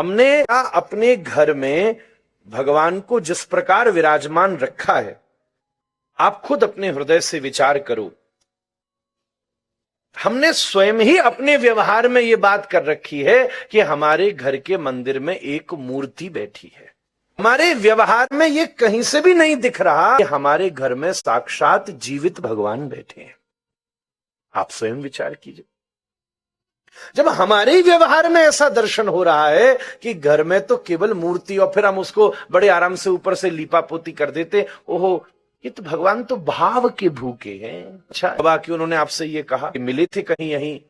हमने अपने घर में भगवान को जिस प्रकार विराजमान रखा है, आप खुद अपने हृदय से विचार करो। हमने स्वयं ही अपने व्यवहार में यह बात कर रखी है कि हमारे घर के मंदिर में एक मूर्ति बैठी है। हमारे व्यवहार में यह कहीं से भी नहीं दिख रहा कि हमारे घर में साक्षात जीवित भगवान बैठे हैं। आप स्वयं विचार कीजिए। जब हमारे ही व्यवहार में ऐसा दर्शन हो रहा है कि घर में तो केवल मूर्ति, और फिर हम उसको बड़े आराम से ऊपर से लीपा पोती कर देते, ओहो ये तो भगवान तो भाव के भूखे हैं। अच्छा बाबा कि उन्होंने आपसे ये कहा कि मिले थे कहीं यहीं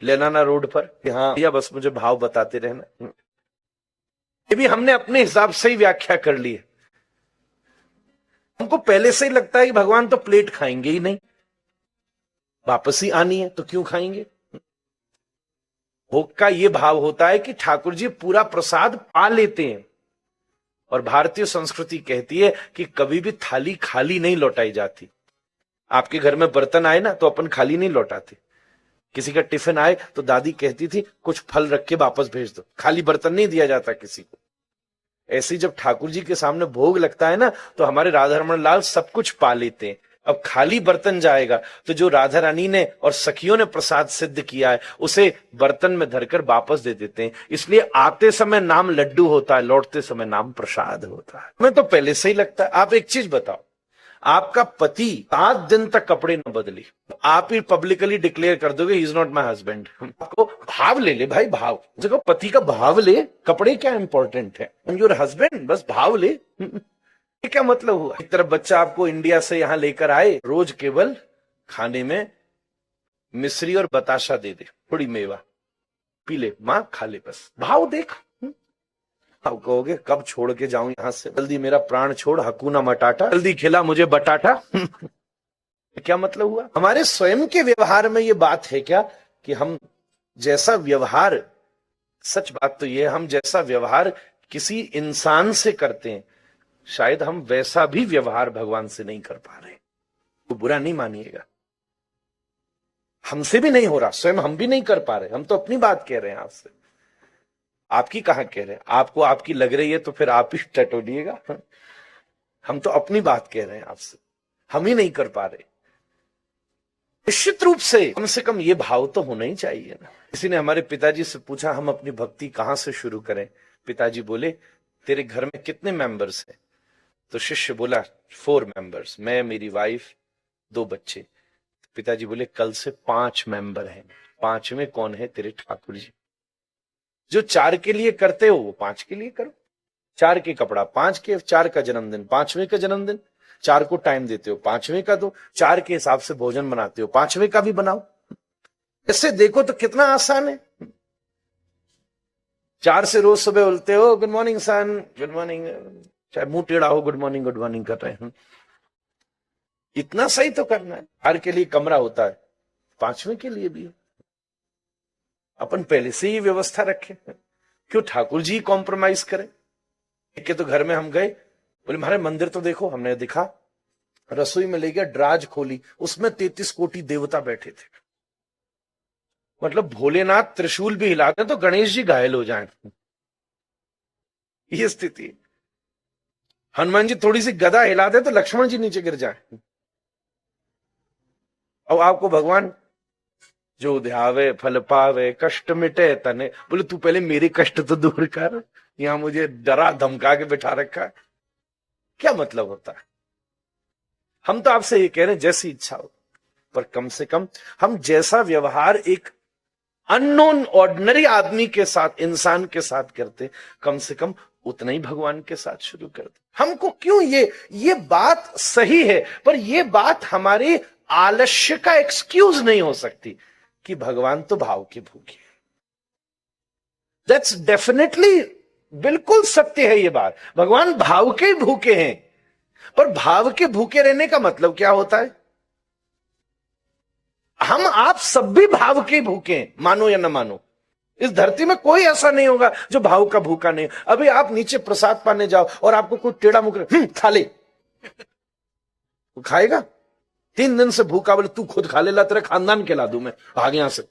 लेनाना रोड पर, हाँ या बस मुझे भाव बताते रहना। ये भी हमने अपने हिसाब से ही व्याख्या कर ली है। हमको पहले से ही लगता है कि भगवान तो प्लेट खाएंगे ही नहीं, वापस ही आनी है तो क्यों खाएंगे। भोग का यह भाव होता है कि ठाकुर जी पूरा प्रसाद पा लेते हैं, और भारतीय संस्कृति कहती है कि कभी भी थाली खाली नहीं लौटाई जाती। आपके घर में बर्तन आए ना तो अपन खाली नहीं लौटाते। किसी का टिफिन आए तो दादी कहती थी कुछ फल रख के वापस भेज दो, खाली बर्तन नहीं दिया जाता किसी को। ऐसे जब ठाकुर जी के सामने भोग लगता है ना तो हमारे राधा रमण लाल सब कुछ पा लेते हैं। अब खाली बर्तन जाएगा तो जो राधा रानी ने और सखियों ने प्रसाद सिद्ध किया है उसे बर्तन में धरकर वापस दे देते हैं। इसलिए आते समय नाम लड्डू होता है, लौटते समय नाम प्रसाद होता है। हमें तो पहले से ही लगता है। आप एक चीज बताओ, आपका पति 7 दिन तक कपड़े न बदले, आप ही पब्लिकली डिक्लेयर कर दोगे he is not my husband. आपको भाव ले ले भाई, भाव देखो, पति का भाव ले, कपड़े क्या इंपॉर्टेंट है, योर हस्बैंड बस भाव ले। ये क्या मतलब हुआ। एक तरफ बच्चा आपको इंडिया से यहां लेकर आए, रोज केवल खाने में मिश्री और बताशा दे दे, थोड़ी मेवा पी ले, मां खा ले, बस भाव देख। आप कहोगे कब छोड़ के जाऊं यहां से, जल्दी मेरा प्राण छोड़, हकूना मटाटा, जल्दी खिला मुझे बटाटा। क्या मतलब हुआ। हमारे स्वयं के व्यवहार में यह बात है क्या कि हम जैसा व्यवहार, सच बात तो यह, हम जैसा व्यवहार किसी इंसान से करते हैं, शायद हम वैसा भी व्यवहार भगवान से नहीं कर पा रहे। तो बुरा नहीं मानिएगा, हमसे भी नहीं हो रहा, स्वयं हम भी नहीं कर पा रहे। हम तो अपनी बात कह रहे हैं आपसे, आपकी कहां कह रहे हैं। आपको आपकी लग रही है तो फिर आप ही टटोलिएगा। हम तो अपनी बात कह रहे हैं आपसे, हम ही नहीं कर पा रहे। निश्चित रूप से कम ये भाव तो होना ही चाहिए ना। किसी ने हमारे पिताजी से पूछा हम अपनी भक्ति कहां से शुरू करें। पिताजी बोले तेरे घर में कितने मेंबर्स हैं। तो शिष्य बोला 4 मेंबर्स, मैं, मेरी वाइफ, 2 बच्चे। पिताजी बोले कल से 5 मेंबर हैं। 5वें कौन है, तेरे ठाकुर जी। जो 4 के लिए करते हो वो 5 के लिए करो। 4 के कपड़ा 5 के, 4 का जन्मदिन 5वें का जन्मदिन, 4 को टाइम देते हो 5वें का दो, 4 के हिसाब से भोजन बनाते हो 5वें का भी बनाओ। इससे देखो तो कितना आसान है। 4 से रोज सुबह उठते हो, good morning son, good morning, चाहे मुंह टेढ़ा हो गुड मॉर्निंग कर रहे हैं। इतना सही तो करना है। 4 के लिए कमरा होता है, 5वें के लिए भी अपन पहले से ही व्यवस्था रखें। क्यों ठाकुर जी कॉम्प्रोमाइज करें। के तो घर में हम गए, बोले हमारे मंदिर तो देखो। हमने दिखा, रसोई में ले गया, ड्राज खोली, उसमें 33 कोटि देवता बैठे थे। मतलब भोलेनाथ त्रिशूल भी हिला दें तो गणेश जी घायल हो जाएं, ये स्थिति। हनुमान जी थोड़ी सी गदा हिला दे तो लक्ष्मण जी नीचे गिर जाए। और आपको भगवान जो ध्यावे फल पावे कष्ट मिटे तने, बोले तू पहले मेरे कष्ट तो दूर कर, यहां मुझे डरा धमका के बिठा रखा है। क्या मतलब होता है। हम तो आपसे ये कह रहे हैं जैसी इच्छा हो, पर कम से कम हम जैसा व्यवहार एक अननोन ऑर्डिनरी आदमी के साथ, इंसान के साथ करते, कम से कम उतना ही भगवान के साथ शुरू कर दे। हमको क्यों ये बात सही है, पर ये बात हमारे आलस्य का एक्सक्यूज नहीं हो सकती कि भगवान तो भाव के भूखे। दैट्स डेफिनेटली, बिल्कुल सत्य है ये बात। भगवान भाव के भूखे हैं, पर भाव के भूखे रहने का मतलब क्या होता है। हम आप सब भी भाव के भूखे हैं, मानो या ना मानो। इस धरती में कोई ऐसा नहीं होगा जो भाव का भूखा नहीं। अभी आप नीचे प्रसाद पाने जाओ और आपको कोई टेढ़ा मुख खा ले, वो खाएगा। 3 दिन से भूखा, बोले तू खुद खा ले ला, तेरा खानदान खिला दूं मैं, भाग यहां से।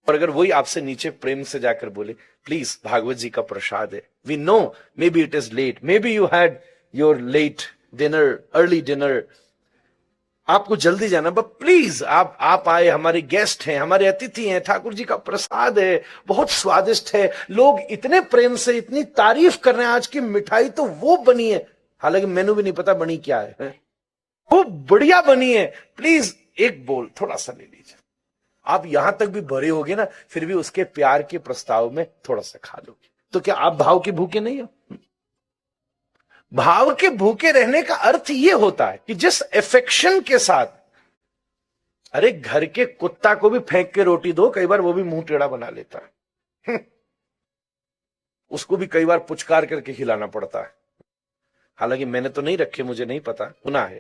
और अगर वही आपसे नीचे प्रेम से जाकर बोले प्लीज भागवत जी का प्रसाद है, we know maybe it is late, maybe you had your late dinner, early dinner, आपको जल्दी जाना, बट प्लीज आप आए, हमारे गेस्ट हैं, हमारे अतिथि हैं, ठाकुर जी का प्रसाद है, बहुत स्वादिष्ट है, लोग इतने प्रेम से इतनी तारीफ कर रहे हैं, आज की मिठाई तो वो बनी है, हालांकि मेनू भी नहीं पता बनी क्या है, वो बढ़िया बनी है, प्लीज एक बोल थोड़ा सा ले लीजिए। आप यहां तक भी भरे होगे ना, फिर भी उसके प्यार के प्रस्ताव में थोड़ा सा खा लोगे, तो क्या आप भाव के भूखे नहीं हो? भाव के भूखे रहने का अर्थ यह होता है कि जिस एफेक्शन के साथ, अरे घर के कुत्ता को भी फेंक के रोटी दो, कई बार वो भी मुंह टेढ़ा बना लेता है, उसको भी कई बार पुचकार करके खिलाना पड़ता है, हालांकि मैंने तो नहीं रखे, मुझे नहीं पता, सुना है।